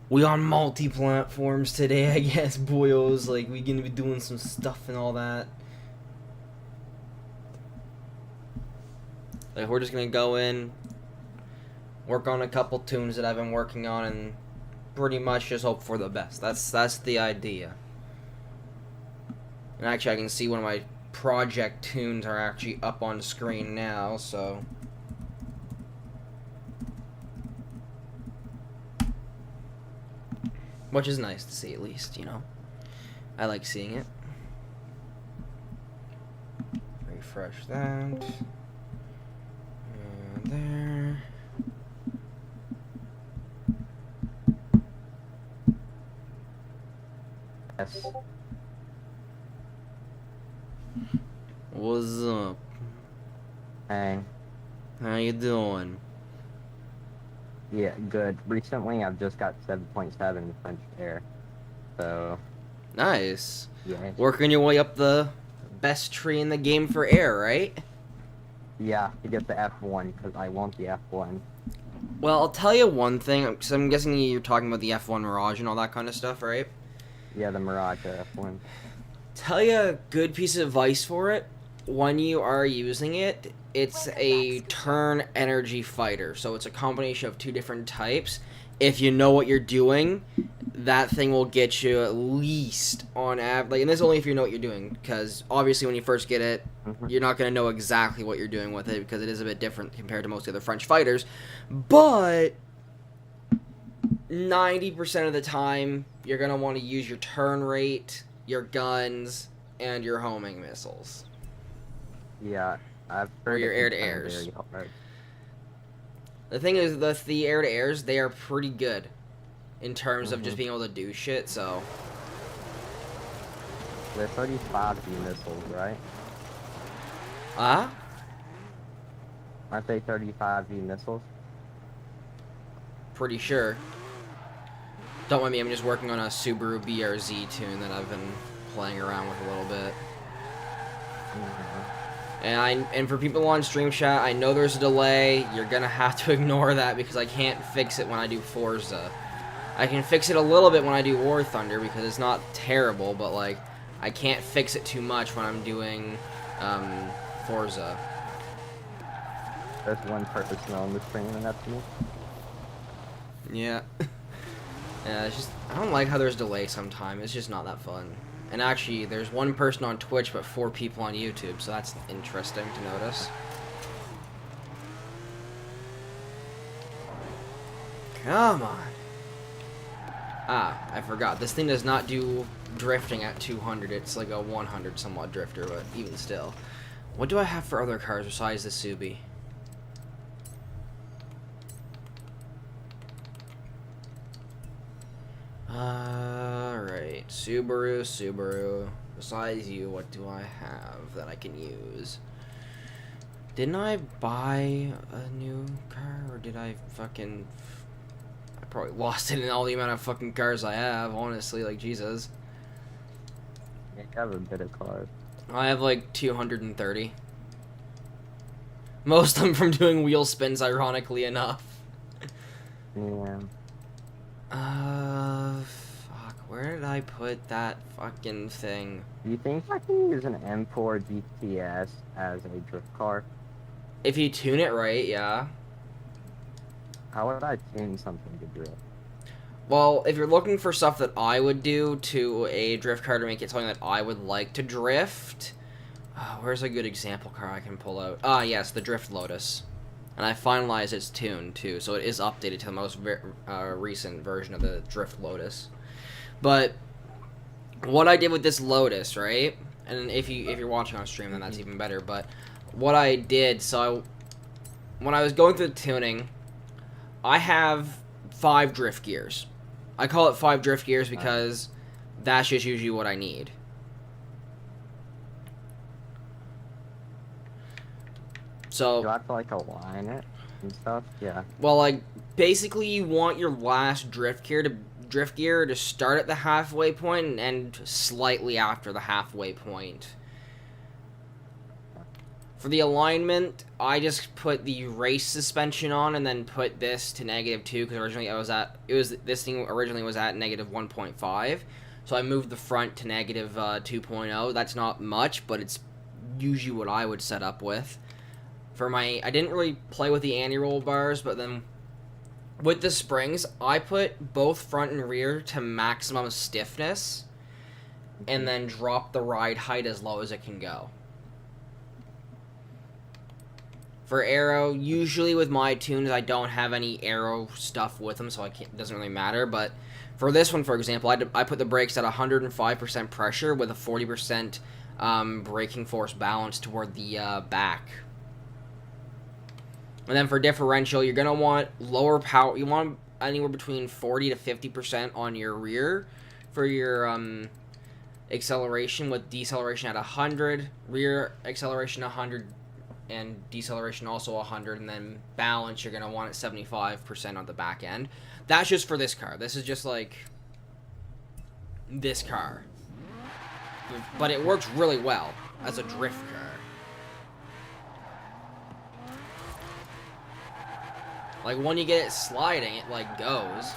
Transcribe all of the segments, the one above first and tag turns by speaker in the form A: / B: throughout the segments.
A: We on multi-platforms today, I guess, boyos. Like, we gonna be doing some stuff and all that. Like, we're just gonna go in, work on a couple tunes that I've been working on, and pretty much just hope for the best. That's the idea. And actually, I can see one of my project tunes are actually up on screen now, so... Which is nice to see, at least, you know? I like seeing it. Refresh that. And there.
B: Yes.
A: What's up?
B: Hey.
A: How you doing?
B: Yeah, good. Recently, I've just got 7.7 French air. So,
A: Nice.
B: yeah.
A: Working your way up the best tree in the game for air, right?
B: Yeah, to get the F1, because I want the F1.
A: Well, I'll tell you one thing, because I'm guessing you're talking about the F1 Mirage and all that kind of stuff, right?
B: Yeah, the Mirage F1.
A: Tell you a good piece of advice for it. When you are using it, it's a turn energy fighter. So it's a combination of two different types. If you know what you're doing, that thing will get you at least on average. Like, and this is only if you know what you're doing, because obviously when you first get it, you're not going to know exactly what you're doing with it, because it is a bit different compared to most other French fighters. But 90% of the time, you're going to want to use your turn rate, your guns, and your homing missiles.
B: Yeah, I've heard
A: Or your
B: it can turn
A: air-to-airs.
B: very hard.
A: The thing is, the air-to-airs, they are pretty good in terms of just being able to do shit, so...
B: They're 35V missiles, right? Aren't they 35V missiles?
A: Pretty sure. Don't mind me, I'm just working on a Subaru BRZ tune that I've been playing around with a little bit. And for people on Stream Chat, I know there's a delay. You're gonna have to ignore that because I can't fix it when I do Forza. I can fix it a little bit when I do War Thunder because it's not terrible, but like I can't fix it too much when I'm doing Forza.
B: There's one person on the stream, and that's me.
A: Yeah. Yeah, it's just I don't like how there's delay sometimes. It's just not that fun. And actually, there's one person on Twitch, but 4 people on YouTube, so that's interesting to notice. Come on. Ah, I forgot. This thing does not do drifting at 200. It's like a 100 somewhat drifter, but even still. What do I have for other cars besides the Subi? Alright. Subaru. Besides you, what do I have that I can use? Didn't I buy a new car, or did I fucking... I probably lost it in all the amount of fucking cars I have, honestly, like, Jesus.
B: You have a bit of cars.
A: I have, like, 230. Most of them from doing wheel spins, ironically enough.
B: Yeah.
A: Fuck, where did I put that fucking thing?
B: Do you think I can use an M4 GTS as a drift car?
A: If you tune it right, yeah.
B: How would I tune something to drift?
A: Well, if you're looking for stuff that I would do to a drift car to make it something that I would like to drift, where's a good example car I can pull out? Yes, the Drift Lotus. And I finalized its tune, too, so it is updated to the most recent version of the Drift Lotus. But what I did with this Lotus, right? And if you're watching on stream, then that's even better. But what I did, when I was going through the tuning, I have 5 drift gears. I call it 5 drift gears because that's just usually what I need. So,
B: Do I have to, like, align it and stuff? Yeah.
A: well, like, basically you want your last drift gear to start at the halfway point and end slightly after the halfway point. For the alignment, I just put the race suspension on and then put this to -2 because originally this thing originally was at -1.5, so I moved the front to -2.0. That's not much, but it's usually what I would set up with. I didn't really play with the anti-roll bars, but then with the springs, I put both front and rear to maximum stiffness, and then drop the ride height as low as it can go. For aero, usually with my tunes, I don't have any aero stuff with them, so it doesn't really matter. But for this one, for example, I put the brakes at 105% pressure with a 40% braking force balance toward the back. And then for differential, you're going to want lower power. You want anywhere between 40 to 50% on your rear for your acceleration, with deceleration at 100, rear acceleration 100, and deceleration also 100, and then balance you're going to want at 75% on the back end. That's just for this car. This is just like this car. But it works really well as a drift car. Like, when you get it sliding, it, like, goes.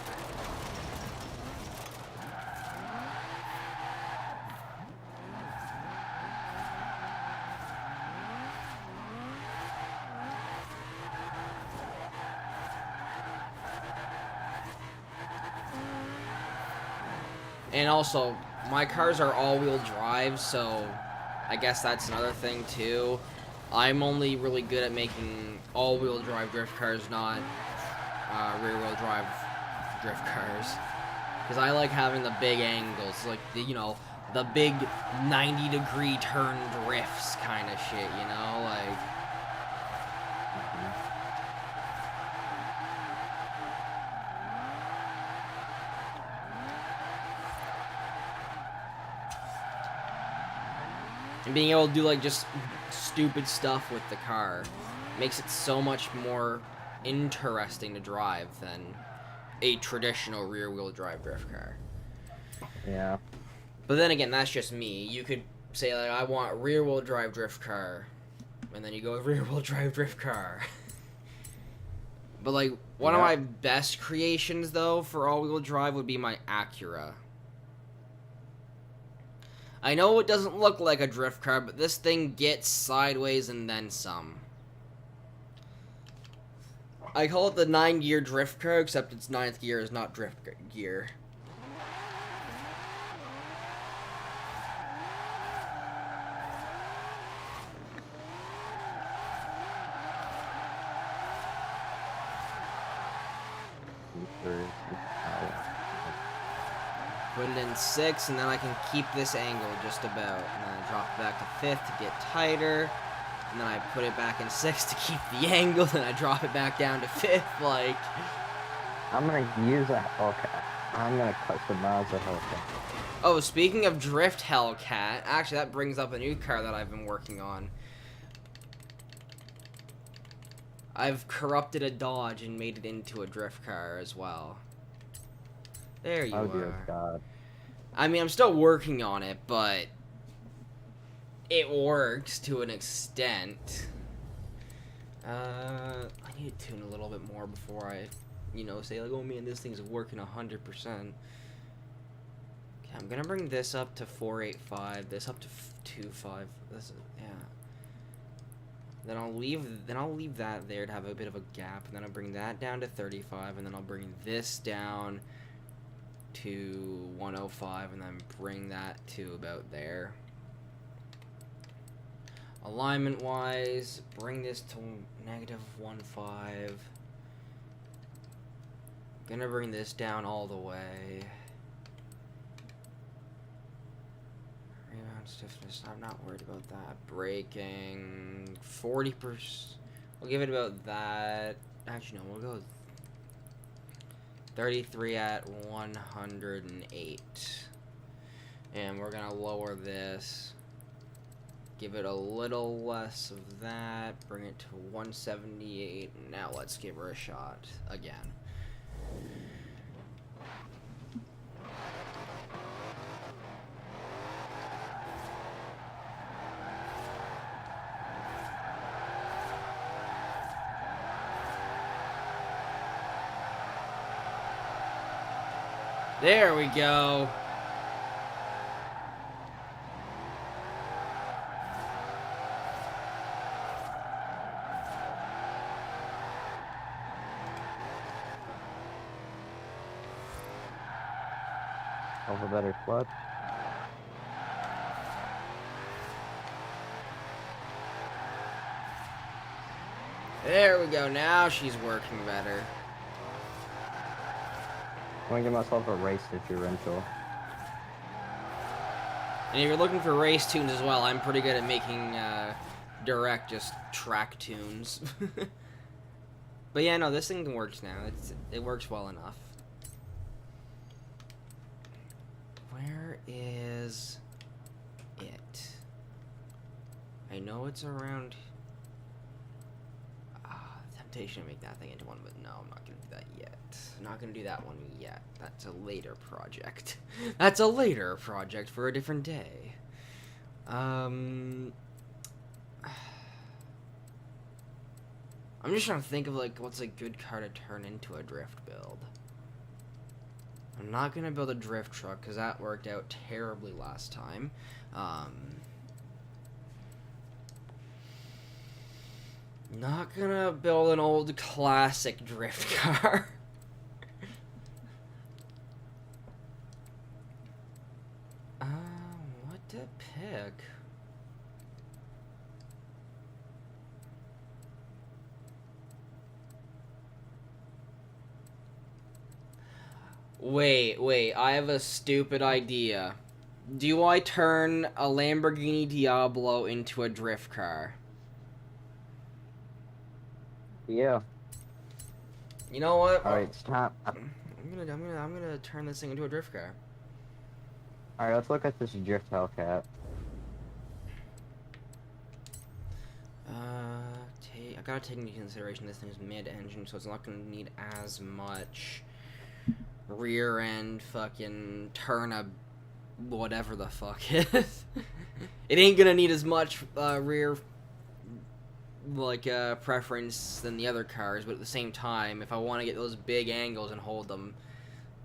A: And also, my cars are all-wheel drive, so I guess that's another thing, too. I'm only really good at making all-wheel drive drift cars, not rear-wheel drive drift cars. Because I like having the big angles, like, the big 90-degree turn drifts kind of shit, like... And being able to do, like, just stupid stuff with the car makes it so much more interesting to drive than a traditional rear-wheel drive drift car.
B: Yeah.
A: But then again, that's just me. You could say, like, I want rear-wheel drive drift car, and then you go with rear-wheel drive drift car. But, like, one of my best creations, though, for all-wheel drive would be my Acura. I know it doesn't look like a drift car, but this thing gets sideways and then some. I call it the 9-gear drift car, except its 9th gear is not drift gear. Put it in 6, and then I can keep this angle just about. And then I drop it back to 5th to get tighter. And then I put it back in 6 to keep the angle, and I drop it back down to 5th, like...
B: I'm gonna use a Hellcat. I'm gonna customize a Hellcat.
A: Oh, speaking of drift Hellcat, actually that brings up a new car that I've been working on. I've corrupted a Dodge and made it into a drift car as well. There you are.
B: Dear God.
A: I mean, I'm still working on it, but it works to an extent. I need to tune a little bit more before I, say like, oh man, this thing's working 100%. Okay, I'm gonna bring this up to 485, this up to 25. Yeah. Then I'll leave that there to have a bit of a gap, and then I'll bring that down to 35, and then I'll bring this down to 105, and then bring that to about there. Alignment wise, bring this to -15. Gonna bring this down all the way. Rebound stiffness, I'm not worried about that. Braking 40%. We'll give it about that. Actually, no, we'll go 33 at 108. And we're gonna lower this. Give it a little less of that. Bring it to 178. Now let's give her a shot again. There we go.
B: Over better clutch.
A: There we go. Now she's working better.
B: I'm gonna give myself a race differential.
A: And if you're looking for race tunes as well, I'm pretty good at making direct just track tunes. But yeah, no, this thing works now. It works well enough. Where is it? I know it's around. Temptation to make that thing into one, but no, I'm not gonna do that yet. I'm not gonna do that one yet. That's a later project. That's a later project for a different day. I'm just trying to think of like what's a good car to turn into a drift build. I'm not gonna build a drift truck because that worked out terribly last time. Not gonna build an old classic drift car. What to pick? Wait, I have a stupid idea. Do I turn a Lamborghini Diablo into a drift car?
B: Yeah.
A: You know what?
B: All right, stop.
A: I'm gonna turn this thing into a drift car.
B: All right, let's look at this drift Hellcat.
A: I gotta take into consideration this thing's mid-engine, so it's not gonna need as much rear end fucking turn a whatever the fuck is. It ain't gonna need as much rear like preference than the other cars, but at the same time, if I want to get those big angles and hold them,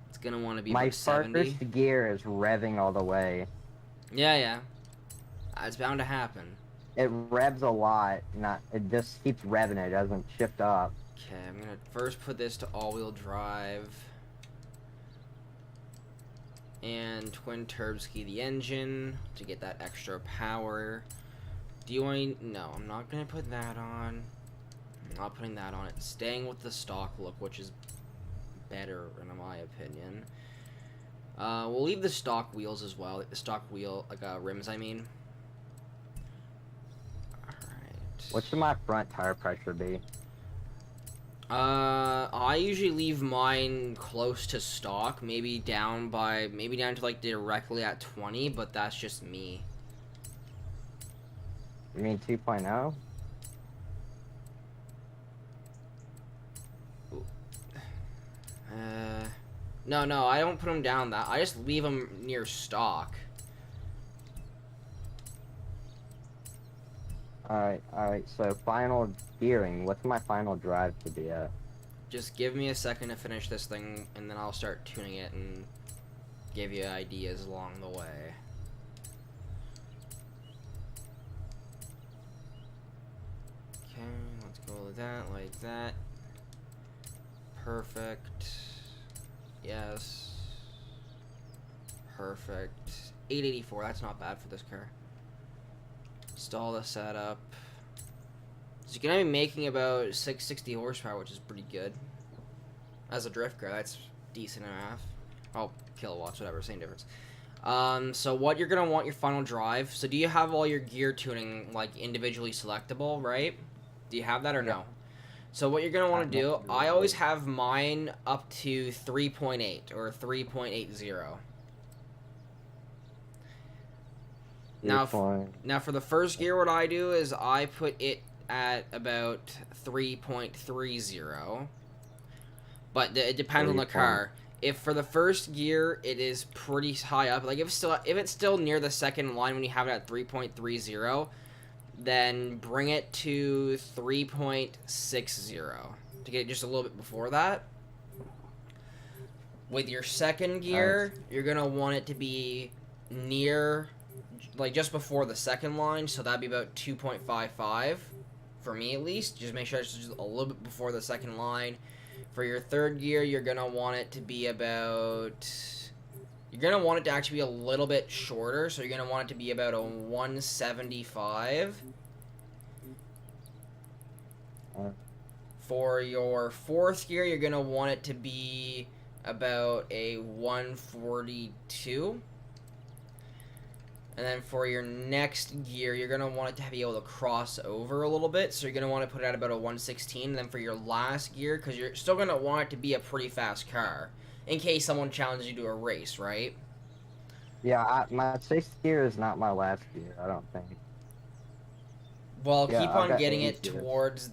A: it's gonna want to be
B: My
A: about 70.
B: first gear is revving all the way.
A: Yeah. It's bound to happen.
B: It revs a lot, it just keeps revving, it doesn't shift up.
A: Okay, I'm gonna first put this to all-wheel drive. And twin turbski the engine to get that extra power. Do you want to... No, I'm not gonna put that on. I'm not putting that on it. Staying with the stock look, which is better in my opinion. We'll leave the stock wheels as well. The stock wheel, rims, I mean. Alright.
B: What should my front tire pressure be?
A: I usually leave mine close to stock, maybe down to like directly at 20, but that's just me.
B: You mean 2.0?
A: No, I don't put them down that. I just leave them near stock.
B: Alright, so final gearing, what's my final drive to be at?
A: Just give me a second to finish this thing, and then I'll start tuning it and give you ideas along the way. Okay, let's go with that, like that. Perfect. Yes. Perfect. 884, that's not bad for this car. Install the setup. So you're gonna be making about 660 horsepower, which is pretty good. As a drift car, that's decent enough. Oh, kilowatts, whatever, same difference. So what you're gonna want your final drive. So do you have all your gear tuning like individually selectable, right? Do you have that or no? So what you're gonna want to do, I always have mine up to 3.8 or 3.80. Now for the first gear, what I do is I put it at about 3.30. But it depends on the car. If for the first gear it is pretty high up, like if it's still near the second line when you have it at 3.30, then bring it to 3.60 to get just a little bit before that. With your second gear, you're going to want it to be near, like just before the second line, so that'd be about 2.55 for me at least. Just make sure it's just a little bit before the second line. For your third gear, you're going to want it to be about... You're going to want it to actually be a little bit shorter, so you're going to want it to be about a 175. For your fourth gear, you're going to want it to be about a 142. And then for your next gear, you're going to want it to be able to cross over a little bit. So you're going to want to put it at about a 116. And then for your last gear, because you're still going to want it to be a pretty fast car, in case someone challenges you to a race, right?
B: Yeah, my sixth gear is not my last gear, I don't think.
A: Well,
B: Yeah,
A: keep on getting it
B: gears.
A: towards...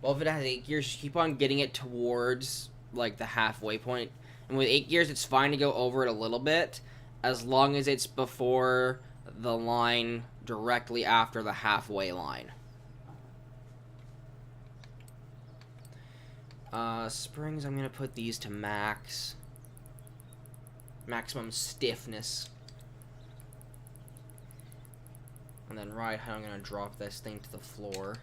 A: Well, if it has 8 gears, keep on getting it towards, like, the halfway point. And with 8 gears, it's fine to go over it a little bit, as long as it's before the line directly after the halfway line. Springs, I'm going to put these to max. Maximum stiffness. And then ride height, I'm going to drop this thing to the floor.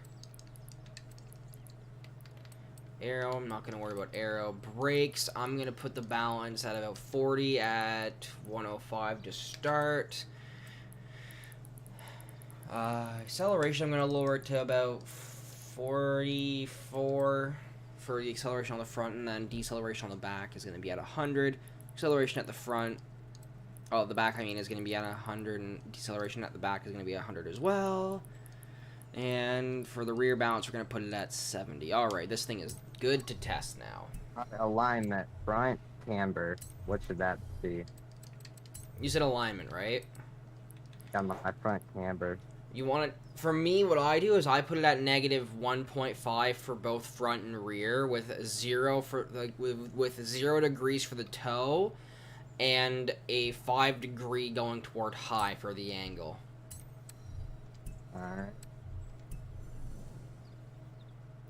A: Arrow, I'm not going to worry about arrow. Brakes, I'm going to put the balance at about 40 at 105 to start. Acceleration, I'm going to lower it to about 44 for the acceleration on the front, and then deceleration on the back is going to be at 100. Acceleration at the front, oh, the back, I mean, is going to be at 100, and deceleration at the back is going to be 100 as well. And for the rear balance, we're going to put it at 70. Alright, this thing is good to test now.
B: Alignment, front camber, what should that be?
A: You said alignment, right?
B: On my front camber.
A: You want it... For me, what I do is I put it at negative 1.5 for both front and rear, with 0 for like with 0 degrees for the toe, and a 5 degree going toward high for the angle.
B: Alright.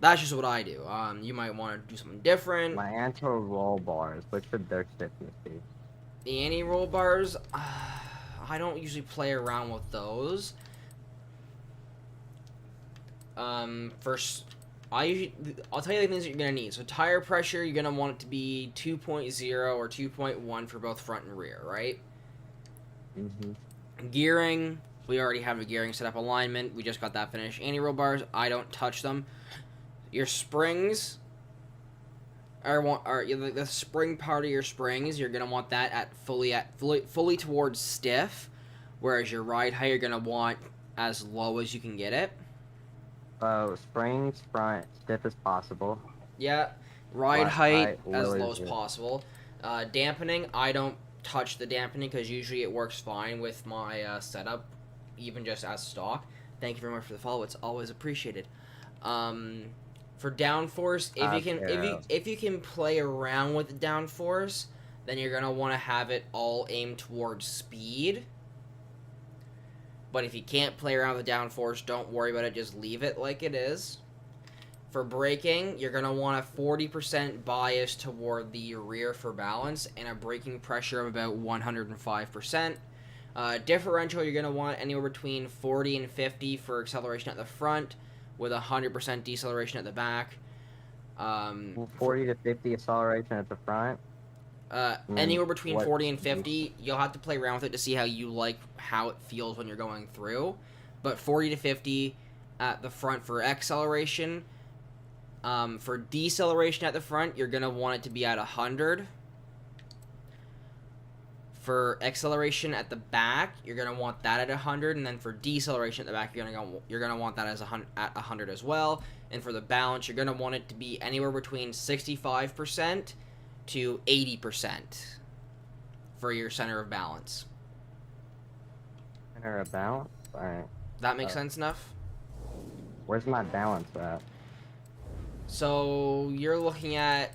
A: That's just what I do. You might want to do something different.
B: My anti-roll bars, what should their stiffness be?
A: The anti-roll bars, I don't usually play around with those. First, I'll tell you the things that you're gonna need. So tire pressure, you're gonna want it to be 2.0 or 2.1 for both front and rear, right?
B: Mm-hmm.
A: Gearing, we already have a gearing setup. Alignment, we just got that finished. Anti-roll bars, I don't touch them. Your springs are the spring part of your springs. You're gonna want that at fully towards stiff, whereas your ride height you're gonna want as low as you can get it.
B: Springs front stiff as possible.
A: Yeah, ride height as
B: really
A: low as possible. Dampening, I don't touch the dampening because usually it works fine with my setup, even just as stock. Thank you very much for the follow. It's always appreciated. For downforce, if you can play around with the downforce, then you're gonna want to have it all aimed towards speed. But if you can't play around with the downforce, don't worry about it. Just leave it like it is. For braking, you're gonna want a 40% bias toward the rear for balance and a braking pressure of about 105%. Differential, you're gonna want anywhere between 40 and 50 for acceleration at the front, with 100% deceleration at the back.
B: 40 to 50 acceleration at the front.
A: Anywhere between 40 and 50, you'll have to play around with it to see how you like how it feels when you're going through. But 40 to 50 at the front for acceleration. For deceleration at the front, you're going to want it to be at 100. For acceleration at the back, you're going to want that at 100, and then for deceleration at the back, you're going to want that as at 100 as well. And for the balance, you're going to want it to be anywhere between 65% to 80% for your center of balance.
B: Center of balance? Alright.
A: That makes sense enough?
B: Where's my balance at?
A: So, you're looking at...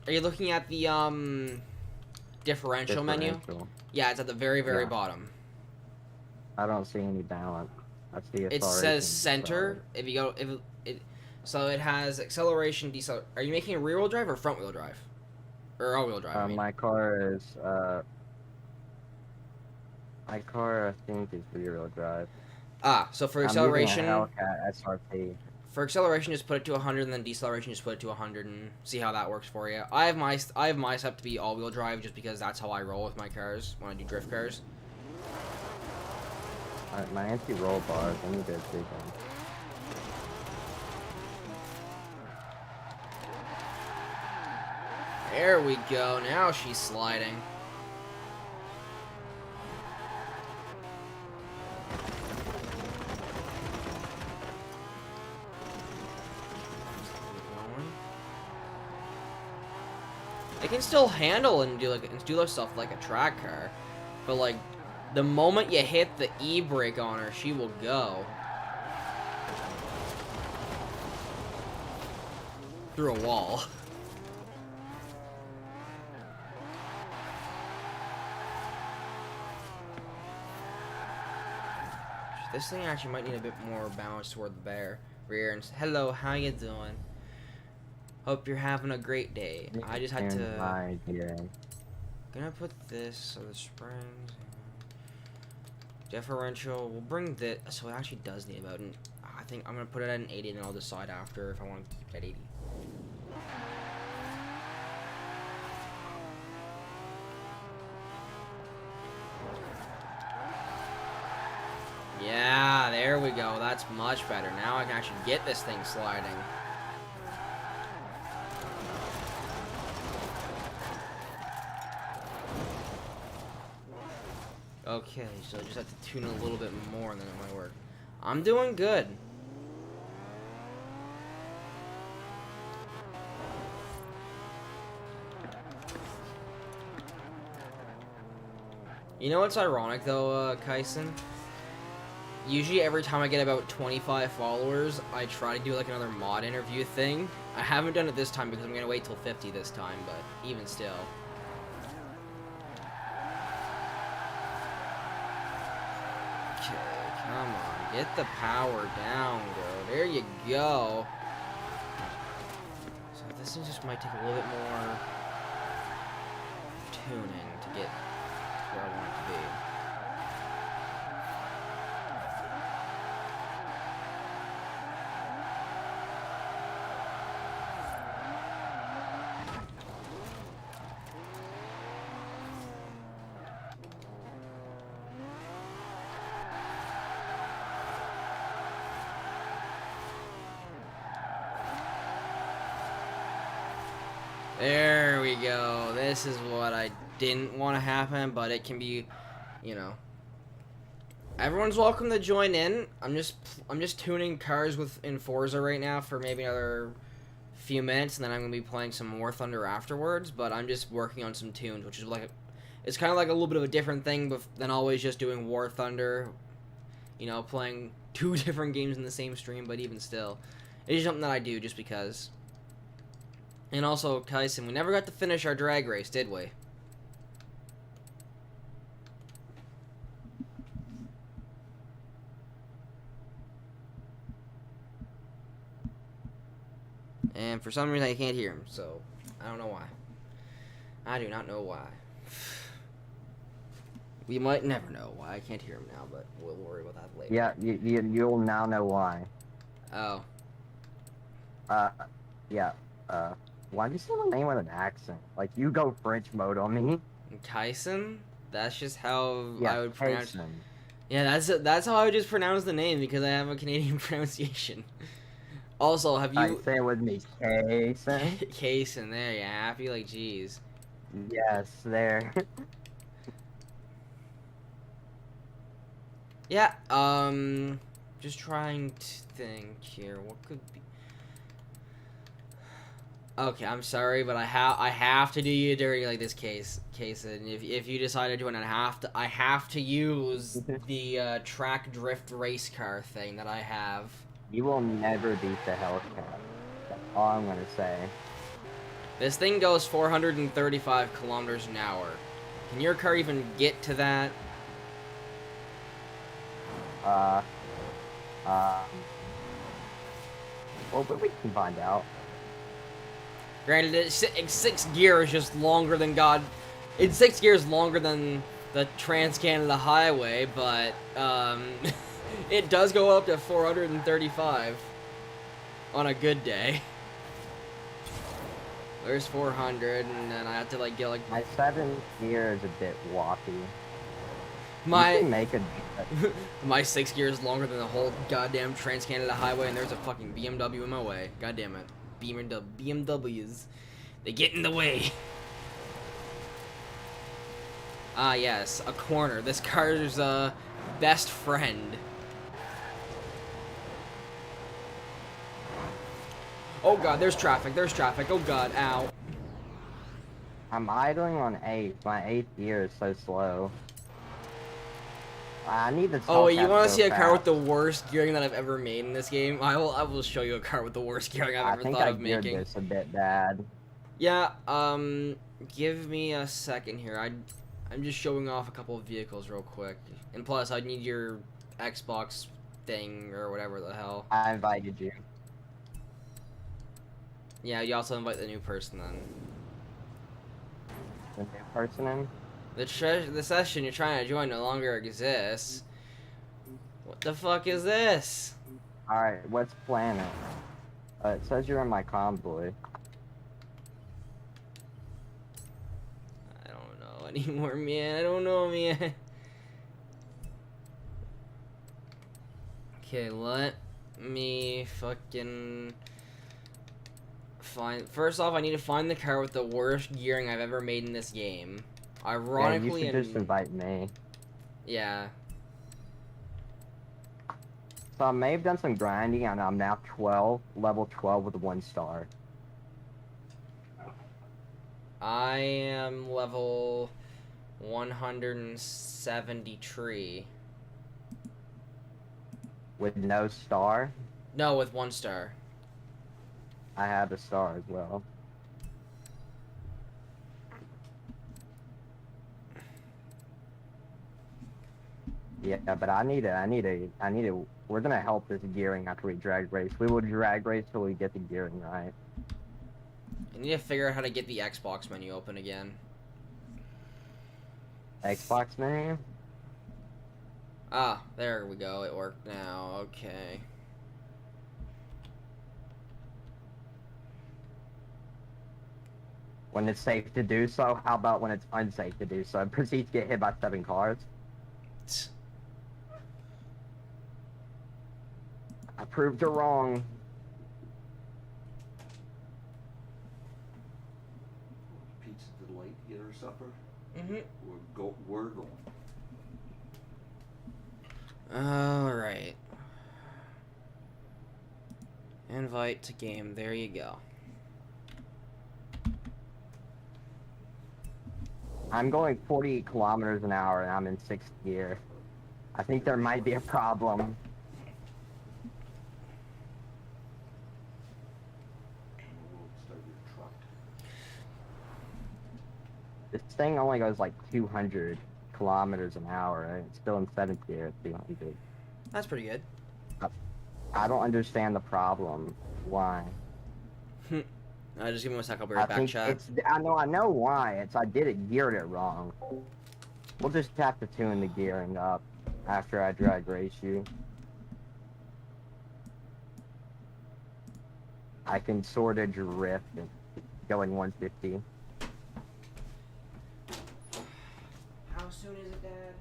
A: Are you looking at the, differential menu? Yeah, it's at the very, very bottom.
B: I don't see any balance. I see
A: it says center. If you go... so it has acceleration, deceleration... Are you making a rear-wheel drive or front-wheel drive? Or all-wheel drive, I mean.
B: My car is my car I think is rear-wheel drive.
A: So for
B: I'm using a
A: acceleration,
B: Hellcat SRT.
A: just put it to 100, and then deceleration, just put it to 100, and see how that works for you. I have my set to be all-wheel drive, just because that's how I roll with my cars when I do drift cars.
B: My anti-roll bars, I need to dig them.
A: There we go. Now she's sliding. It can still handle and do those stuff like a track car, but like the moment you hit the e-brake on her, she will go through a wall. This thing actually might need a bit more balance toward the rear. And hello, how you doing? Hope you're having a great day. I just had to. Gonna put this so the springs. Differential. We'll bring this. So it actually does need about. I think I'm gonna put it at an 80, and then I'll decide after if I want to keep it at 80. Yeah, there we go. That's much better. Now I can actually get this thing sliding. Okay, so I just have to tune a little bit more and then it might work. I'm doing good. You know what's ironic though, Kyson? Usually every time I get about 25 followers, I try to do like another mod interview thing. I haven't done it this time because I'm gonna wait till 50 this time, but even still. Okay, come on, get the power down, girl. There you go. So this just might take a little bit more tuning to get where I want it to be. There we go. This is what I didn't want to happen, but it can be, you know. Everyone's welcome to join in. I'm just tuning cars in Forza right now for maybe another few minutes, and then I'm gonna be playing some War Thunder afterwards. But I'm just working on some tunes, which is like it's kind of like a little bit of a different thing, than always just doing War Thunder. You know, playing 2 different games in the same stream, but even still, it is something that I do just because. And also, Kyson, we never got to finish our drag race, did we? And for some reason, I can't hear him, so I don't know why. I do not know why. We might never know why. I can't hear him now, but we'll worry about that later.
B: Yeah, you'll now know why.
A: Oh.
B: Yeah, why do you say my name with an accent? Like, you go French mode on me.
A: Kyson? That's just how
B: Yeah,
A: I would pronounce it.
B: Tyson.
A: Yeah, that's how I would just pronounce the name, because I have a Canadian pronunciation. Also, have you...
B: Alright, say it with me. Kaysen?
A: Kaysen, there, you happy? Like, jeez.
B: Yes, there.
A: Yeah, just trying to think here. What could be... Okay, I'm sorry, but I have to do you dirty like this, Kaysen. If you decide to do it, I have to use the track drift race car thing that I have.
B: You will never beat the Hellcat. That's all I'm gonna say.
A: This thing goes 435 kilometers an hour. Can your car even get to that?
B: Well, but we can find out.
A: Granted, six gear is just longer than God. It's 6 gears longer than the Trans-Canada Highway, but it does go up to 435 on a good day. There's 400, and then I have to like get like
B: My 7th gear is a bit wocky. You
A: my
B: can make a
A: my 6 gear is longer than the whole goddamn Trans-Canada Highway, and there's a fucking BMW in my way. God damn it, BMWs, they get in the way. Ah yes, a corner. This car's best friend. Oh god, there's traffic. There's traffic. Oh god, ow.
B: I'm idling on 8. My 8th gear is so slow. I need the
A: Oh wait, you want to
B: so
A: see a car with
B: fast.
A: the worst gearing that I've ever made in this game? I will show you a car with the worst gearing I've
B: I
A: ever
B: think
A: thought
B: I
A: of
B: geared
A: making.
B: this a bit bad.
A: Yeah, give me a second here. I'm just showing off a couple of vehicles real quick. And plus, I need your Xbox thing or whatever the hell.
B: I invited you.
A: Yeah, you also invite the new person then.
B: The new person in?
A: The session you're trying to join no longer exists. What the fuck is this?
B: Alright, what's planet? It says you're in my convoy.
A: I don't know anymore, man. I don't know, man. Okay, let me fucking find. First off, I need to find the car with the worst gearing I've ever made in this game. Ironically,
B: yeah, you should just invite me.
A: Yeah.
B: So I may have done some grinding, and I'm now level 12 with 1 star.
A: I am level 173.
B: With no star?
A: No, with 1 star.
B: I have a star as well. Yeah, but I need a, we're gonna help this gearing after we drag race. We will drag race till we get the gearing right.
A: I need to figure out how to get the Xbox menu open again.
B: Xbox menu?
A: Ah, there we go. It worked now. Okay.
B: When it's safe to do so, how about when it's unsafe to do so? Proceed to get hit by 7 cars. I proved her wrong.
C: Pizza Delight to get her supper.
A: Mm-hmm.
C: We're going.
A: Alright. Invite to game. There you go.
B: I'm going 40 kilometers an hour and I'm in 6th gear. I think there might be a problem.
C: We'll start your truck.
B: This thing only goes like 200 kilometers an hour, and it's still in 7th gear at 200.
A: That's pretty good.
B: I don't understand the problem. Why?
A: Just give me a sec. I'll be right back, chat.
B: I know why. I geared it wrong. We'll just have to tune the gearing up after I drag race you. I can sort of drift and go in 150.
A: How soon is it, Dad?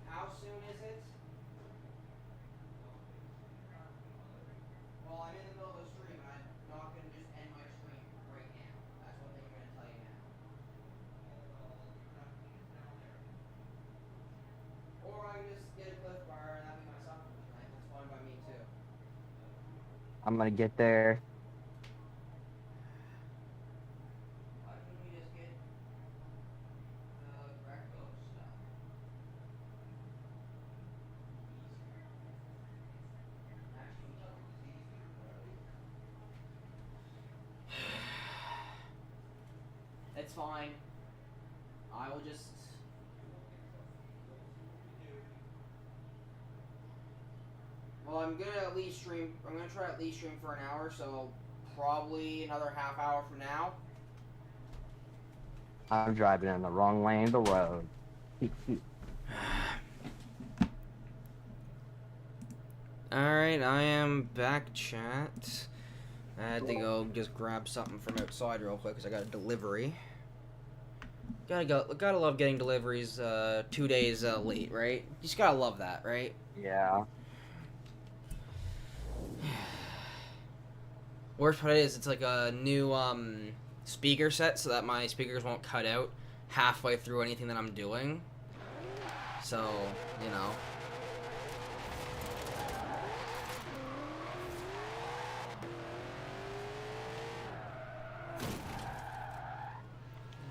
A: How soon is it? Well, I'm in the middle of a stream, and I'm not going to just end my stream right now. That's one thing I'm going to tell you now. Or I can just get a Cliff Bar and that'd be my supper tonight. That's fine by me, too.
B: I'm gonna get there.
A: Why couldn't we just get breakfast stuff? It's fine. I will just. Well, I'm gonna at least stream. I'm gonna try at least stream for an hour, so probably another half hour from now.
B: I'm driving in the wrong lane of the road.
A: Alright, I am back, chat. I had to go just grab something from outside real quick because I got a delivery. Gotta love getting deliveries 2 days late, right? You just gotta love that, right?
B: Yeah.
A: Worst part is it's like a new speaker set so that my speakers won't cut out halfway through anything that I'm doing. So, you know.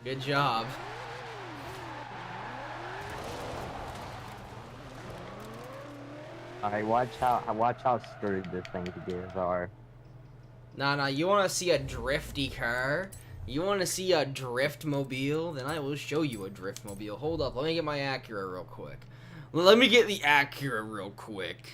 A: Good job.
B: Alright, watch how screwed this thing's gears are.
A: Nah, you wanna see a drifty car? You wanna see a drift mobile? Then I will show you a drift mobile. Hold up, let me get my Acura real quick. Let me get the Acura real quick.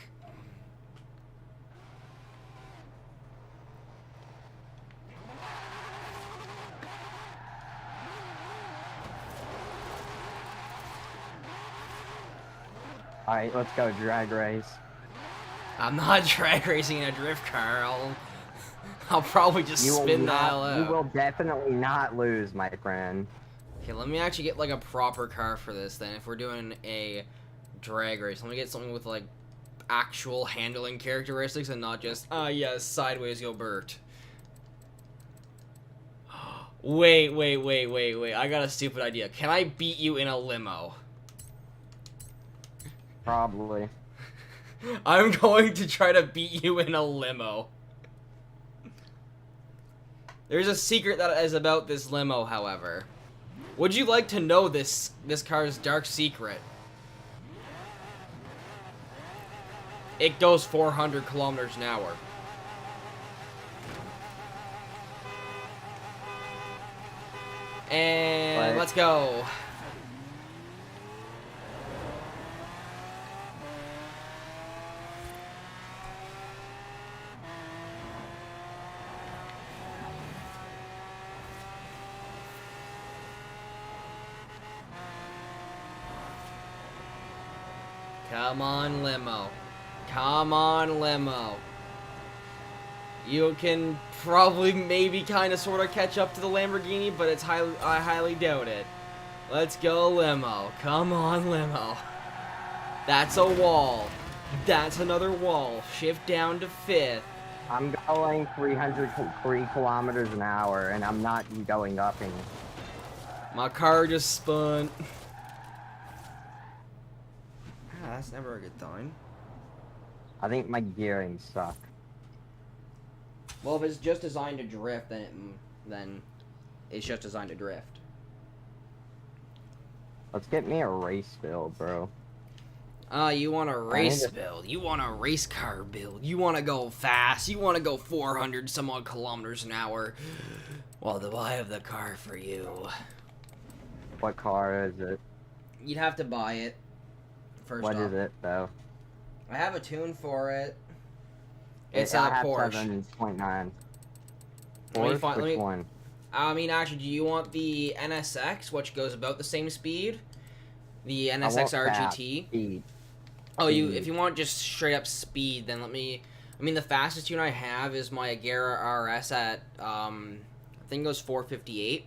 B: Alright, let's go drag race.
A: I'm not drag racing in a drift car. I'll probably just spin the hell out.
B: You will definitely not lose, my friend.
A: Okay, let me actually get like a proper car for this then. If we're doing a drag race, let me get something with like actual handling characteristics and not just yes, sideways go Bert. Wait. I got a stupid idea. Can I beat you in a limo?
B: Probably.
A: I'm going to try to beat you in a limo. There's a secret that is about this limo, however. Would you like to know this car's dark secret? It goes 400 kilometers an hour. And let's go. Come on, limo. Come on, limo. You can probably maybe kind of sort of catch up to the Lamborghini, but I highly doubt it. Let's go, limo. Come on, limo. That's a wall. That's another wall. Shift down to 5th.
B: I'm going 303 kilometers an hour, and I'm not going up any.
A: My car just spun. That's never a good sign.
B: I think my gearing suck.
A: Well, if it's just designed to drift, then it's just designed to drift.
B: Let's get me a race build, bro.
A: You want a race build. You want a race car build. You want to go fast. You want to go 400 some odd kilometers an hour. Well, do I have the car for you?
B: What car is it?
A: You'd have to buy it. First
B: What
A: off.
B: is it, though?
A: I have a tune for it. It's
B: I
A: a
B: have
A: Porsche.
B: 7.9.
A: Which
B: one?
A: I mean, actually, do you want the NSX, which goes about the same speed? The NSX RGT?
B: Speed.
A: Oh, if you want just straight up speed, then let me. I mean, the fastest tune I have is my Agera RS at I think it goes 458,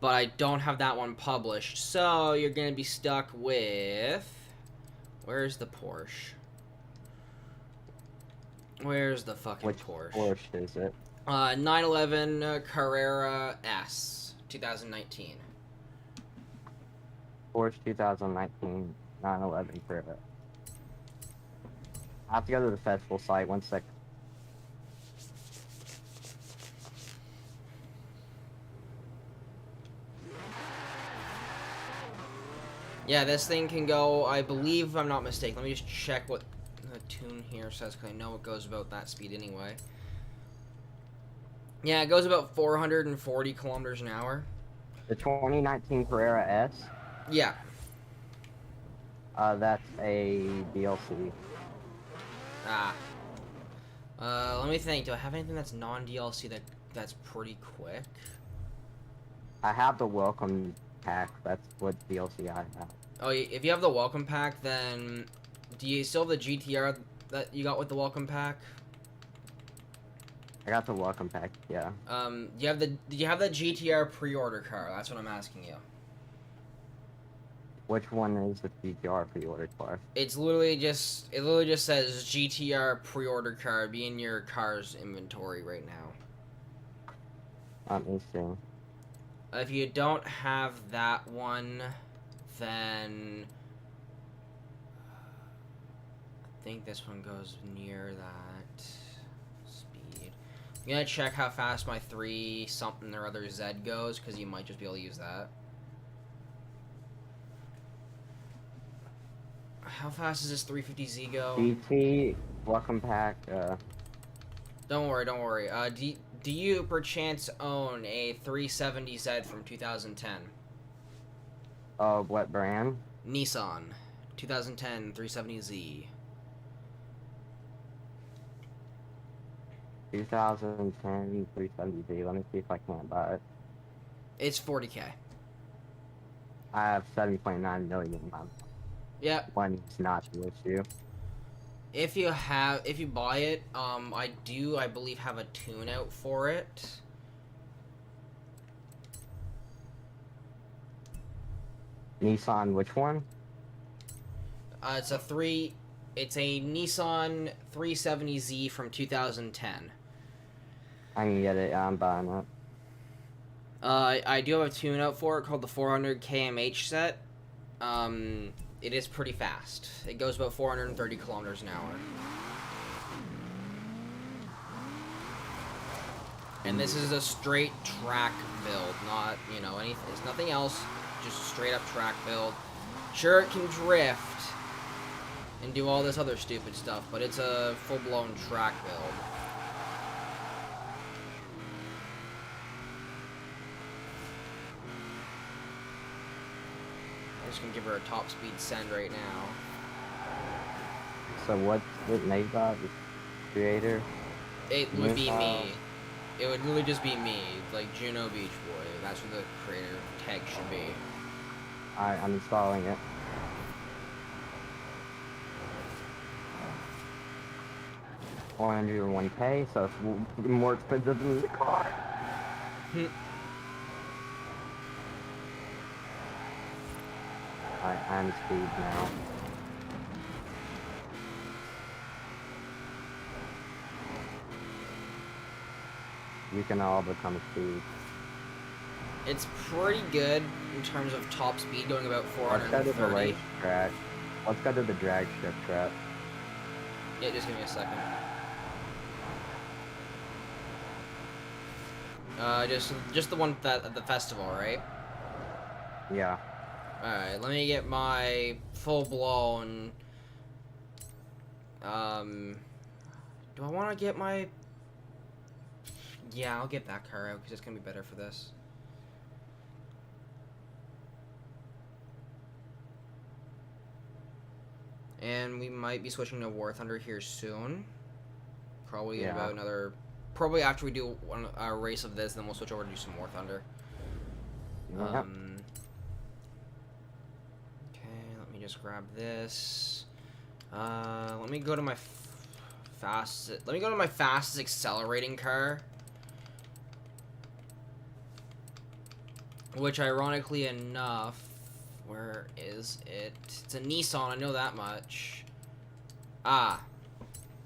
A: but I don't have that one published, so you're gonna be stuck with. Where's the Porsche? Where's the fucking
B: Which
A: Porsche?
B: Porsche is it?
A: 911 Carrera S, 2019.
B: Porsche 2019 911 Carrera. I have to go to the festival site. 1 sec.
A: Yeah, this thing can go, I believe, if I'm not mistaken. Let me just check what the tune here says, because I know it goes about that speed anyway. Yeah, it goes about 440 kilometers an hour.
B: The 2019 Carrera S?
A: Yeah.
B: That's a DLC.
A: Ah. Let me think. Do I have anything that's non-DLC that's pretty quick?
B: I have the welcome pack. That's what DLC I have.
A: Oh, if you have the welcome pack, then do you still have the GTR that you got with the welcome pack?
B: I got the welcome pack. Yeah.
A: Do you have the GTR pre-order car? That's what I'm asking you.
B: Which one is the GTR pre-order for?
A: It literally just says GTR pre-order car. Be in your car's inventory right now.
B: Let me see.
A: If you don't have that one, then I think this one goes near that speed. I'm gonna check how fast my 3 something or other Z goes, because you might just be able to use that. How fast does this 350Z go?
B: GT welcome pack.
A: Don't worry. Do you perchance own a 370Z from 2010?
B: What brand?
A: Nissan, 2010 370Z.
B: 2010 370Z. Let me see if I can't buy it.
A: It's 40K.
B: I have 7.9 million.
A: Yep.
B: One's not the issue.
A: If you buy it, I believe have a tune out for it.
B: Nissan, which one?
A: It's a Nissan 370Z from 2010.
B: I can get it. I'm buying it.
A: I do have a tune out for it called the 400 kmh set. It is pretty fast. It goes about 430 kilometers an hour. And this is a straight track build, not, anything. It's nothing else, just a straight up track build. Sure, it can drift and do all this other stupid stuff, but it's a full-blown track build. I'm just gonna give her a top speed send right now.
B: So what's it made by? The creator?
A: It would be me. It would really just be me, like Juno Beach Boy. That's what the creator tag should be.
B: Alright, I'm installing it. $401K, so it's more expensive than the car. I'm speed now. You can all become speed.
A: It's pretty good in terms of top speed, going about
B: Let's go to the
A: 430.
B: race track. Let's go to the drag strip track.
A: Yeah, just give me a second. Just the one at the festival, right?
B: Yeah.
A: Alright, let me get my full-blown... Do I want to get my... Yeah, I'll get that car out, because it's going to be better for this. And we might be switching to War Thunder here soon. Probably in about another... Probably after we do a race of this, then we'll switch over to do some War Thunder.
B: Yep.
A: Okay, let me just grab this. Let me go to my fastest accelerating car. Which, ironically enough, where is it? It's a Nissan, I know that much. Ah,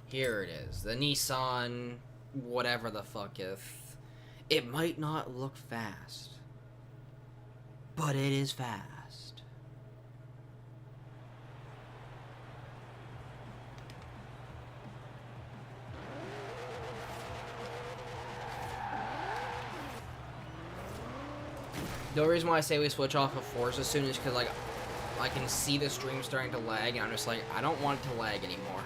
A: here it is. The Nissan, whatever the fuck if. It might not look fast, but it is fast. The only reason why I say we switch off of Forza as soon is because, like, I can see the stream starting to lag, and I'm just like, I don't want it to lag anymore.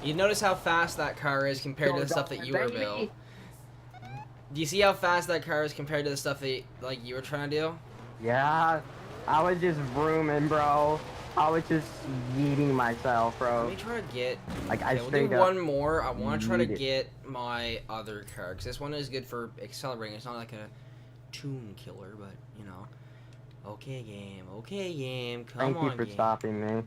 A: You notice how fast that car is compared to the stuff that you were built. Do you see how fast that car is compared to the stuff that like you were trying to do?
B: Yeah, I was just vrooming, bro. I was just yeeting myself, bro.
A: Let me try to get.
B: Like I
A: Okay, we'll do
B: straight up
A: one more. I want to try to
B: yeeted.
A: get my other car because this one is good for accelerating. It's not like a tune killer, but you know. Okay, game. Okay, game. Come
B: Thank
A: on,
B: you for
A: game.
B: stopping me.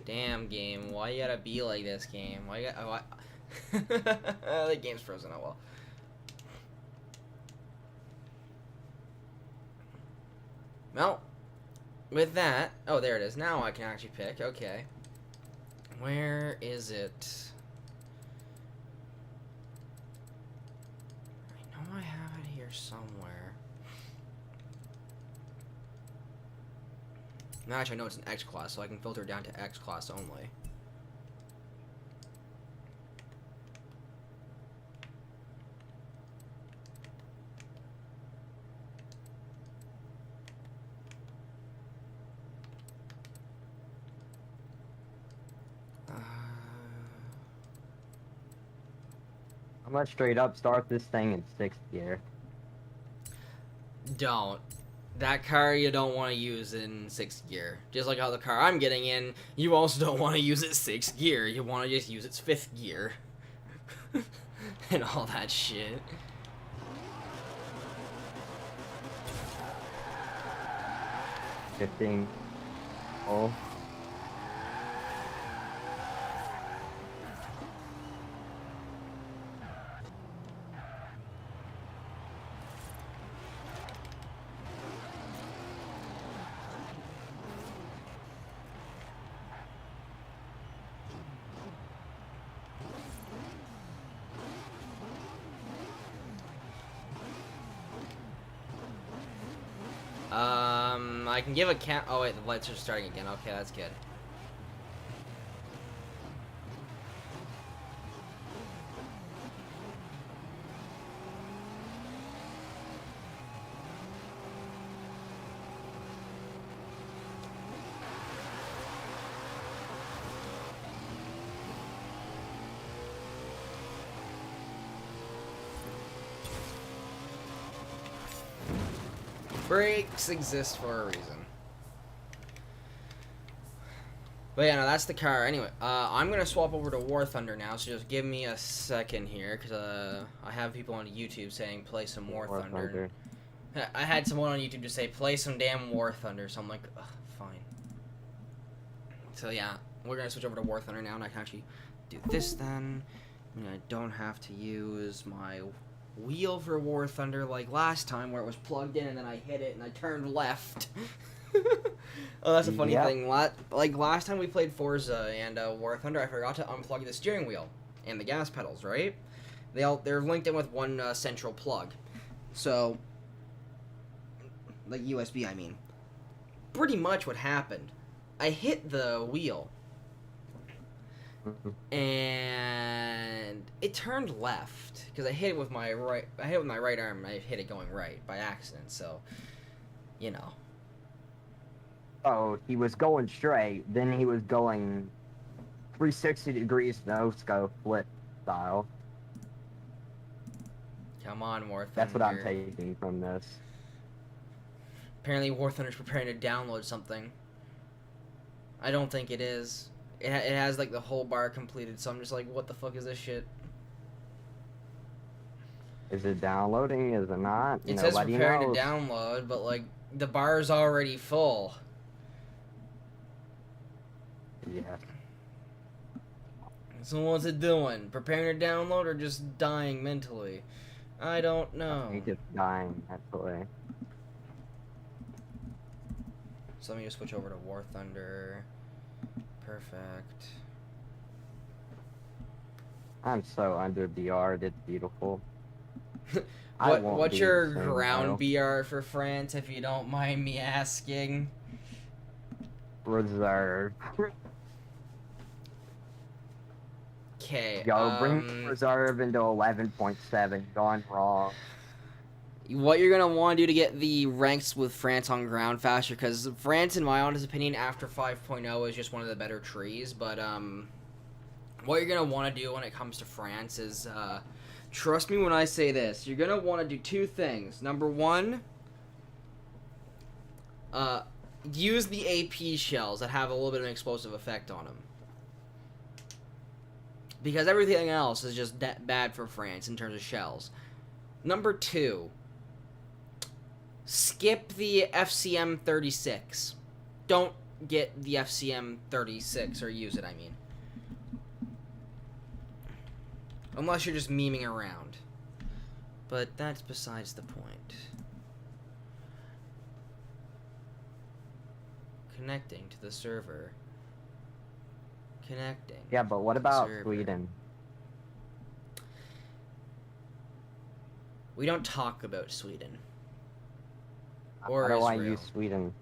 A: Damn, game. Why you gotta be like this, game? Why you got? The game's frozen. Oh well. Well, with that, oh, there it is. Now I can actually pick. Okay. Where is it? I know I have it here somewhere. Now, actually, I know it's an X class, so I can filter it down to X class only.
B: I'm gonna straight up start this thing in 6th gear.
A: Don't. That car you don't want to use in 6th gear. Just like how the car I'm getting in, you also don't want to use it 6th gear. You want to just use its 5th gear. And all that shit.
B: Shifting. Oh.
A: I can give a count. Oh wait, the lights are starting again. Okay, that's good. Brakes exist for a reason. But yeah, no, that's the car. Anyway, I'm gonna swap over to War Thunder now, so just give me a second here, because I have people on YouTube saying play some War Thunder. I had someone on YouTube just say play some damn War Thunder, so I'm like, ugh, fine. So yeah, we're gonna switch over to War Thunder now, and I can actually do this then. I don't have to use my wheel for War Thunder like last time where it was plugged in and then I hit it and I turned left. Oh, that's a funny thing. Like last time we played Forza and War Thunder, I forgot to unplug the steering wheel and the gas pedals, right? They're linked in with one central plug. So, like USB, I mean. Pretty much what happened, I hit the wheel and it turned left because I hit it with my right. I hit it with my right arm. And I hit it going right by accident. So, you know.
B: Oh, he was going straight. Then he was going 360 degrees no scope flip style.
A: Come on, War Thunder.
B: That's what I'm taking from this.
A: Apparently, War Thunder's preparing to download something. I don't think it is. It has like the whole bar completed, so I'm just like, what the fuck is this shit?
B: Is it downloading? Is it not?
A: It says preparing
B: knows.
A: to download, but like the bar's already full.
B: Yeah.
A: So what's it doing? Preparing to download or just dying mentally? I don't know.
B: I think it's dying, actually.
A: So let me just switch over to War Thunder. Perfect.
B: I'm so under BR'd, it's beautiful.
A: What's your ground BR for France, if you don't mind me asking?
B: Reserve.
A: Okay.
B: Yo, bring reserve into 11.7. Gone wrong.
A: what you're gonna want to do to get the ranks with France on ground faster, because France, in my honest opinion, after 5.0 is just one of the better trees. But what you're gonna want to do when it comes to France is, trust me when I say this, you're gonna want to do two things. Number one, use the AP shells that have a little bit of an explosive effect on them, because everything else is just bad for France in terms of shells. Number two, skip the FCM 36. Don't get the FCM 36, or use it, I mean. Unless you're just memeing around. But that's besides the point. Connecting to the server. Connecting.
B: Yeah, but what
A: to the
B: about
A: server.
B: Sweden?
A: We don't talk about Sweden.
B: I
A: Or
B: don't want to
A: Israel.
B: use Sweden.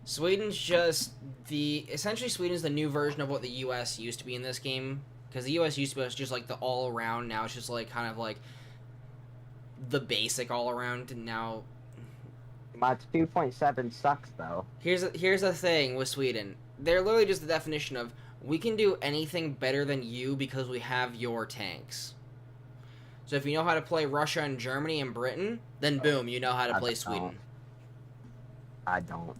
A: Sweden's just essentially Sweden's the new version of what the US used to be in this game. Because the US used to be just like the all around, now it's just like kind of like the basic all around, and now
B: My 2.7 sucks though.
A: here's the thing with Sweden. They're literally just the definition of, we can do anything better than you because we have your tanks. So if you know how to play Russia and Germany and Britain, then boom, you know how to
B: I
A: play
B: don't.
A: Sweden.
B: I don't.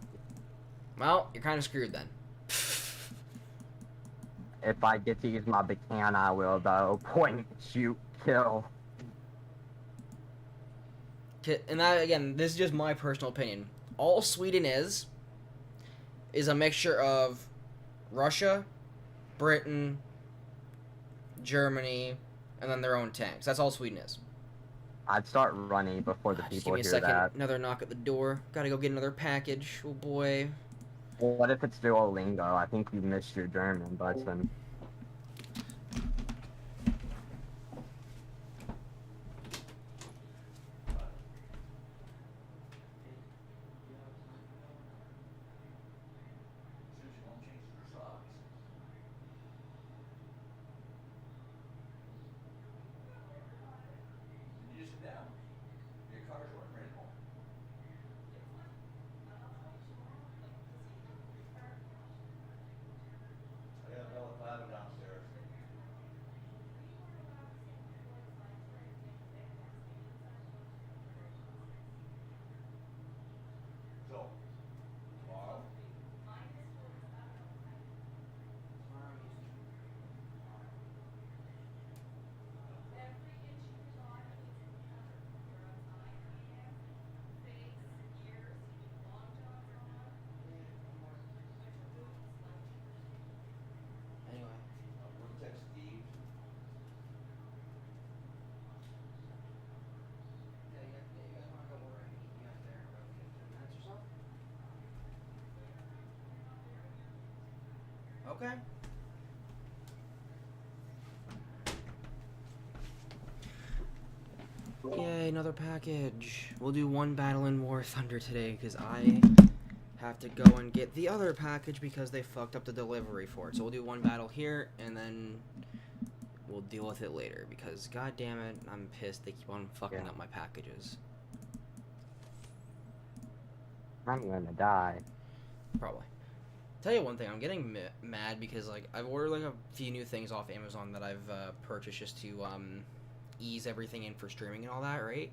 A: Well, you're kind of screwed then.
B: If I get to use my Bacan, I will though. Point, shoot, kill.
A: And that, again, this is just my personal opinion. All Sweden is a mixture of Russia, Britain, Germany, and then their own tanks. That's all Sweden is.
B: I'd start running before the
A: Just give
B: people
A: me a
B: hear
A: second.
B: that.
A: Another knock at the door. Gotta go get another package. Oh boy.
B: Well, what if it's Duolingo? I think you missed your German, Budson.
C: Since you won't change your socks. Did you sit down? Your car's weren't ready home. I got a Bella Clavo downstairs. So, tomorrow?
A: Anyway.
C: I'm gonna text Steve.
A: Yeah, you guys wanna go over and meet me up there in about 15 minutes or so? Okay. Yay, another package. We'll do one battle in War Thunder today, because I have to go and get the other package because they fucked up the delivery for it. So we'll do one battle here, and then we'll deal with it later, because god damn it, I'm pissed they keep on fucking
B: Yeah.
A: up my packages.
B: I'm gonna die.
A: Probably. Tell you one thing, I'm getting mad because like I've ordered like a few new things off Amazon that I've purchased just to ease everything in for streaming and all that, right?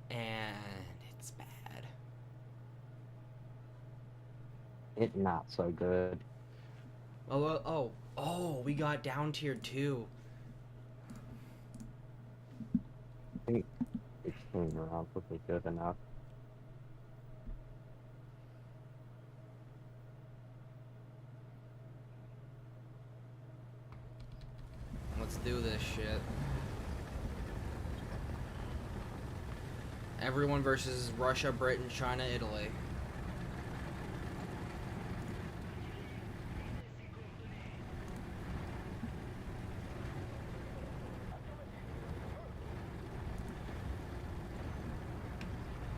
A: And it's bad.
B: It's not so good.
A: Oh, we got down tier 2.
B: 16 rounds would be good enough.
A: Let's do this shit. Everyone versus Russia, Britain, China, Italy.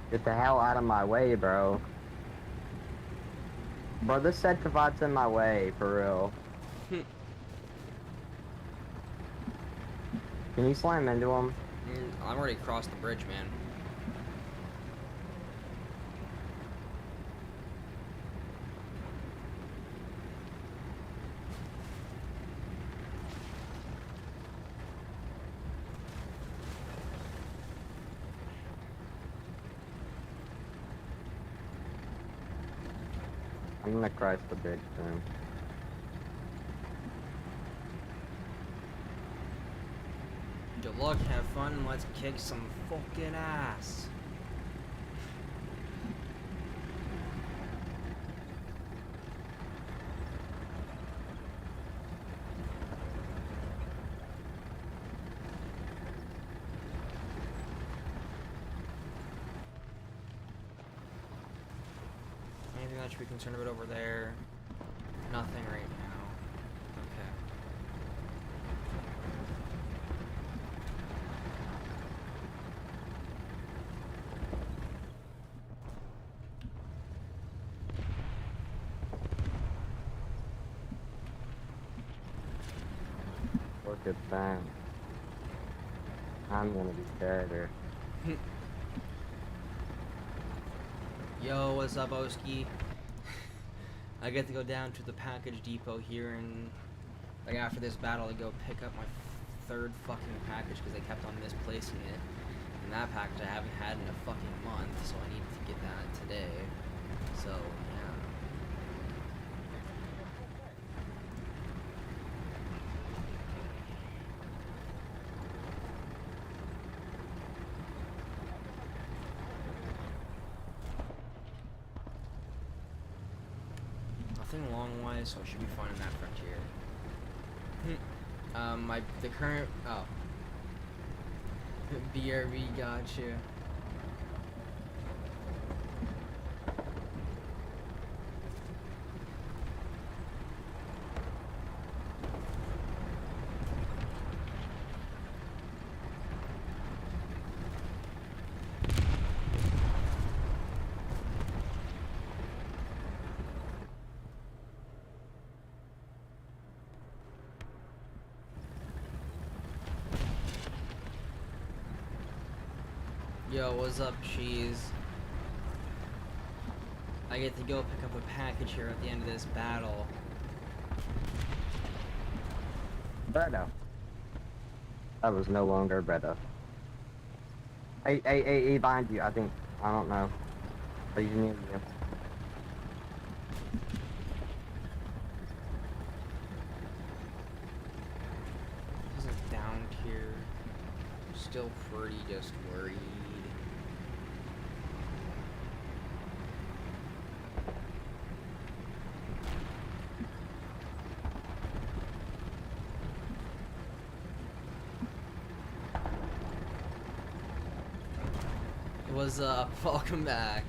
B: Get the hell out of my way, bro. Bro, this Sedkovot's in my way, for real. Can you slam into him?
A: I'm already across the bridge, man.
B: I'm gonna cross the bridge soon.
A: Good luck, have fun, and let's kick some fucking ass. Anything that should be concerned about over there? Nothing right now. Okay.
B: Look at that. I'm gonna be better.
A: Yo, what's up, Oski? I get to go down to the package depot here and, like, after this battle, to go pick up my third fucking package because they kept on misplacing it. And that package I haven't had in a fucking month, so I needed to get that today. So, yeah. Nothing long-wise, so I should be fine in that frontier. The current, BRB, gotcha. Yo, what's up, cheese? I get to go pick up a package here at the end of this battle.
B: Bredo. That was no longer Bredo. Hey, behind you, I think. I don't know. He's near you.
A: This is down here. Still pretty just worried. What's up? Welcome back.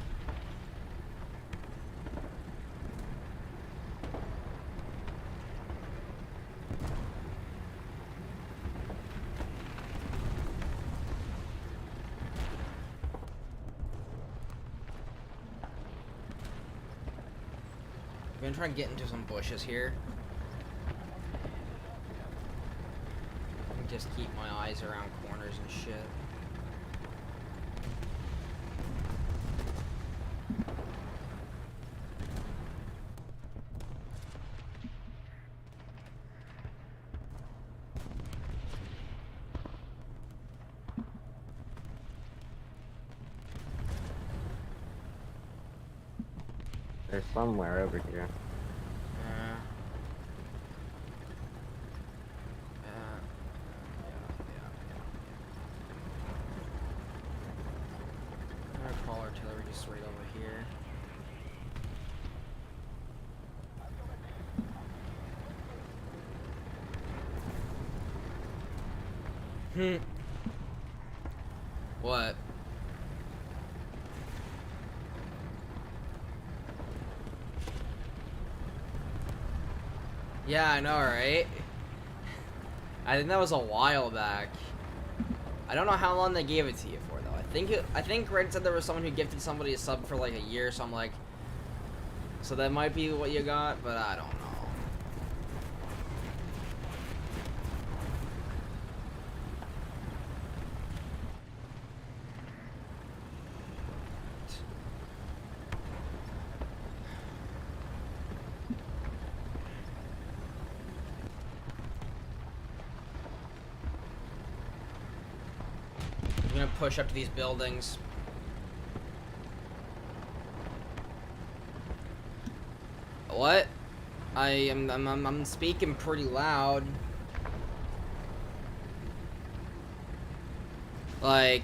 A: I'm gonna try and get into some bushes here. And just keep my eyes around corners and shit.
B: There's somewhere over here.
A: I'm gonna call artillery just right over here. What? Yeah, I know, right? I think that was a while back. I don't know how long they gave it to you for, though. I think Red said there was someone who gifted somebody a sub for like a year, so I'm like, so that might be what you got, but I don't know. push up to these buildings. What? I'm speaking pretty loud. Like,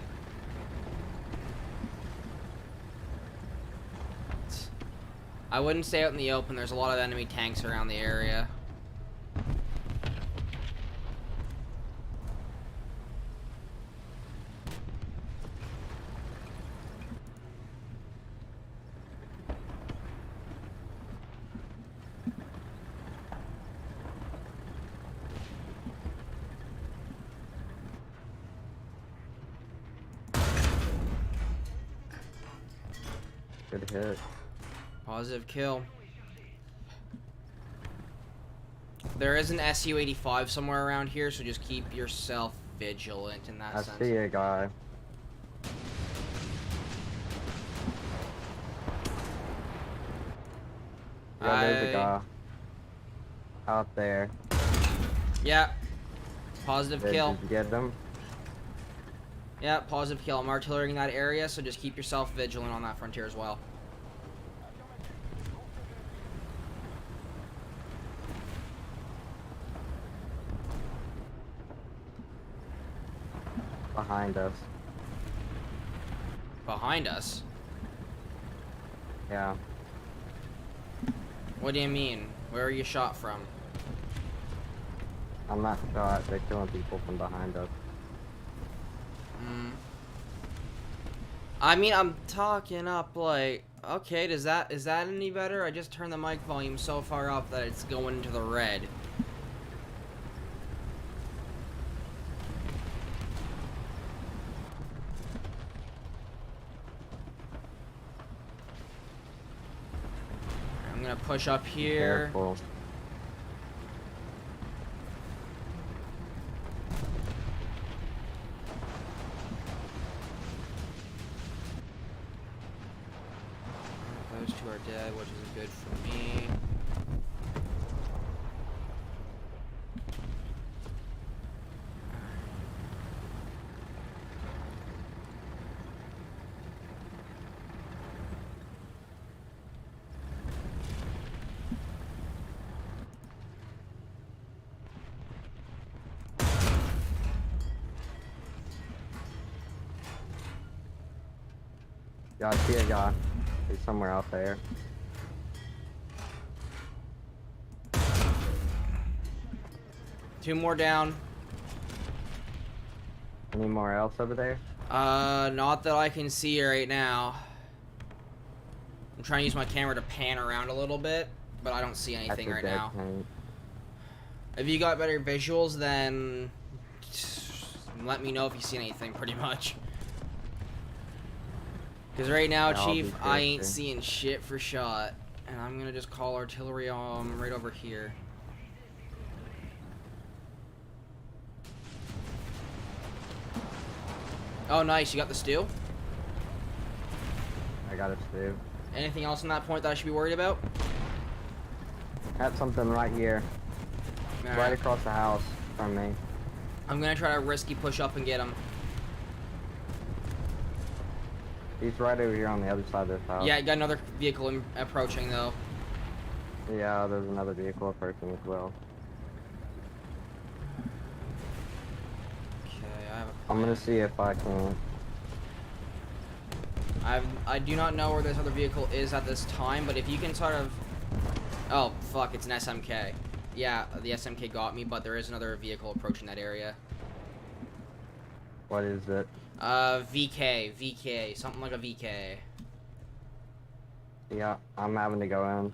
A: I wouldn't stay out in the open. There's a lot of enemy tanks around the area.
B: Good hit.
A: Positive kill. There is an SU-85 somewhere around here, so just keep yourself vigilant in that sense.
B: I see a guy. Yeah, there's a guy. Out there.
A: Yeah. Positive kill.
B: Did you get them?
A: Yeah, positive kill. I'm artillerying that area, so just keep yourself vigilant on that frontier as well.
B: Behind us.
A: Behind us?
B: Yeah.
A: What do you mean? Where are you shot from?
B: I'm not shot. They're killing people from behind us.
A: I mean, I'm talking up like, okay, is that any better? I just turned the mic volume so far up that it's going into the red. I'm gonna push up here.
B: Careful.
A: Those two are dead, which is good for me.
B: Yeah, I see a guy. He's somewhere out there.
A: Two more down.
B: Any more else over there?
A: Not that I can see right now. I'm trying to use my camera to pan around a little bit, but I don't see anything right now.
B: Tank.
A: If you got better visuals, then let me know if you see anything, pretty much. Because right now,
B: Yeah,
A: Chief, I ain't
B: too.
A: seeing shit for shot. And I'm gonna just call artillery right over here. Oh, nice. You got the stew?
B: I got a stew.
A: Anything else on that point that I should be worried about?
B: Got something right here.
A: All
B: Right across the house from me.
A: I'm gonna try to risky push up and get him.
B: He's right over here on the other side of this house.
A: Yeah, got another vehicle approaching though.
B: Yeah, there's another vehicle approaching as well.
A: Okay, I have a
B: I'm
A: plan.
B: gonna see if I can.
A: I do not know where this other vehicle is at this time, but if you can sort of... Oh, fuck, it's an SMK. Yeah, the SMK got me, but there is another vehicle approaching that area.
B: What is it?
A: VK, something like a VK.
B: Yeah, I'm having to go in.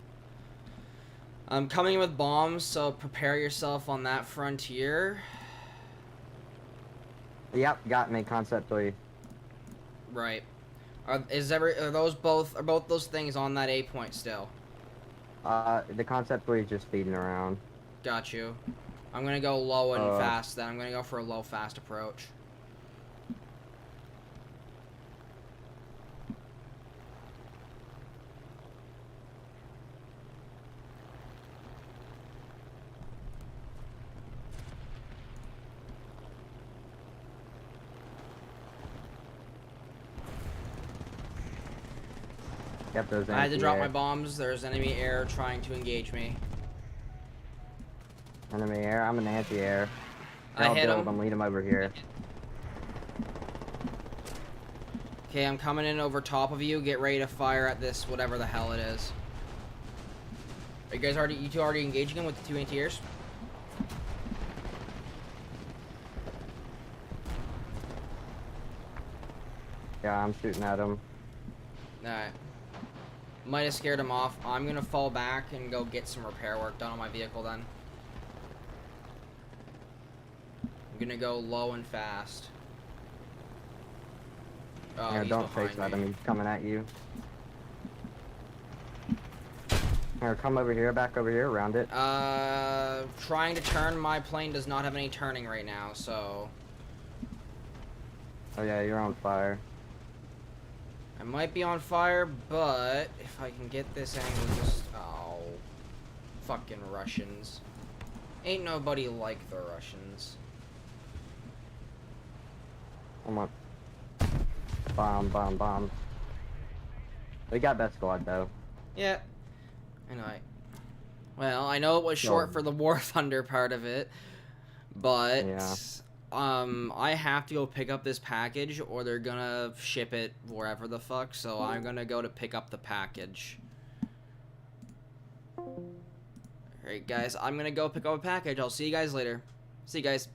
A: I'm coming in with bombs, so prepare yourself on that frontier.
B: Yep, got me. Concept 3.
A: Right. Are both those things on that A point still?
B: The Concept 3 is just feeding around.
A: Got you. I'm gonna go low and fast then. I'm gonna go for a low fast approach.
B: kept those
A: I had to drop my
B: anti-air.
A: bombs. There's enemy air trying to engage me.
B: Enemy air. I'm an anti-air.
A: I
B: I'll
A: hit
B: build
A: him.
B: them. Lead them over here.
A: Okay, I'm coming in over top of you. Get ready to fire at this, whatever the hell it is. Are you guys already, you two already engaging him with the 2 anti-airs?
B: Yeah, I'm shooting at them.
A: Alright. Might have scared him off. I'm gonna fall back and go get some repair work done on my vehicle then. I'm gonna go low and fast. Oh,
B: Yeah,
A: he's
B: don't
A: behind
B: face at
A: me.
B: him. He's coming at you. Here, come over here, back over here, around it.
A: Trying to turn. My plane does not have any turning right now, so
B: Oh yeah, you're on fire.
A: I might be on fire, but if I can get this angle, just oh, fucking Russians. Ain't nobody like the Russians.
B: I'm on. Bomb. We got best squad though.
A: Yeah. Anyway. Well, I know it was short
B: No.
A: for the War Thunder part of it, but
B: Yeah.
A: I have to go pick up this package or they're gonna ship it wherever the fuck, so I'm gonna go to pick up the package. Alright guys, I'm gonna go pick up a package. I'll see you guys later. See you guys.